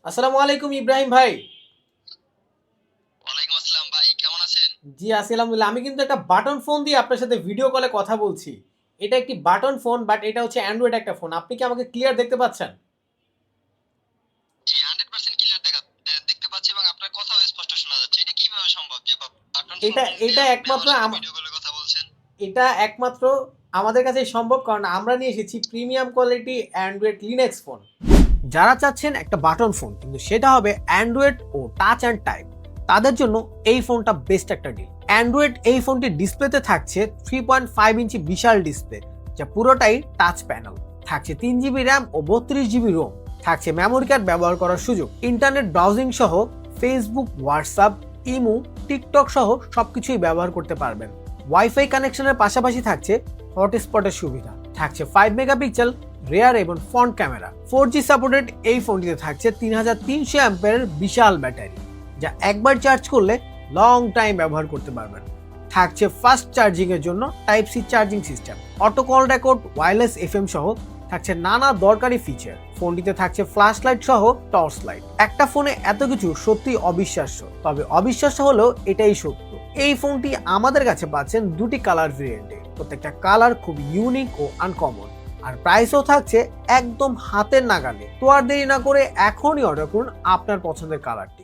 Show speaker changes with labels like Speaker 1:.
Speaker 1: আসসালামু আলাইকুম ইব্রাহিম ভাই।
Speaker 2: ওয়ালাইকুম আসসালাম ভাই, কেমন আছেন?
Speaker 1: জি আছি আলহামদুলিল্লাহ। আমি কিন্তু একটা বাটন ফোন দিয়ে আপনার সাথে ভিডিও কলে কথা বলছি। এটা একটি বাটন ফোন বাট এটা হচ্ছে অ্যান্ড্রয়েড একটা ফোন। আপনি কি আমাকে ক্লিয়ার দেখতে পাচ্ছেন?
Speaker 2: জি 100% ক্লিয়ার দেখতে পাচ্ছি এবং আপনার কথাও স্পষ্ট শোনা যাচ্ছে। এটা কিভাবে সম্ভব যে বাটন ফোন
Speaker 1: এটা
Speaker 2: দিয়ে
Speaker 1: এটা
Speaker 2: আপনি
Speaker 1: একমাত্র
Speaker 2: আমার সাথে ভিডিও কলে কথা বলছেন?
Speaker 1: এটা একমাত্র আমাদের কাছেই সম্ভব কারণ আমরা নিয়ে এসেছি premium quality Android Linux phone. যারা চাচ্ছেন একটা বাটন ফোন কিন্তু সেটা হবে অ্যান্ড্রয়েড ও টাচ অ্যান্ড টাইপ, তাদের জন্য এই ফোনটা বেস্ট একটা ডিল। অ্যান্ড্রয়েড এই ফোনটির ডিসপ্লেতে থাকছে 3.5 ইঞ্চি বিশাল ডিসপ্লে, যা পুরোটাই টাচ প্যানেল। থাকছে 3 জিবি র্যাম ও 32 জিবি রোম। থাকছে মেমোরি কার্ড ব্যবহার করার সুযোগ। ইন্টারনেট ব্রাউজিং সহ ফেসবুক, হোয়াটসঅ্যাপ, ইমো, টিকটক সহ সবকিছুই ব্যবহার করতে পারবেন। ওয়াইফাই কানেকশনের পাশাপাশি থাকছে হটস্পটের সুবিধা। থাকছে 5 মেগাপিক্সেল রেয়ার এবং ফ্রন্ট ক্যামেরা। 4G সাপোর্টেড এই ফোনটিতে থাকছে 3300 অ্যাম্পিয়ারের বিশাল ব্যাটারি, যা একবার চার্জ করলে লং টাইম ব্যবহার করতে পারবেন। থাকছে ফাস্ট চার্জিং এর জন্য type C charging system, auto call record, wireless FM সহ থাকছে নানা দরকারি ফিচার। ফোনটিতে থাকছে ফ্ল্যাশ লাইট সহ টর্চ লাইট। একটা ফোনে এত কিছু সত্যি অবিশ্বাস্য, তবে অবিশ্বাস্য হলেও এটাই সত্য। এই ফোনটি আমাদের কাছে পাচ্ছেন দুটি কালার ভেরিয়েন্টে, প্রত্যেকটা কালার খুব ইউনিক ও আনকমন। আর প্রাইসও থাকছে একদম হাতের নাগালে। তো আর দেরি না করে এখনই অর্ডার করুন আপনার পছন্দের কালারটি।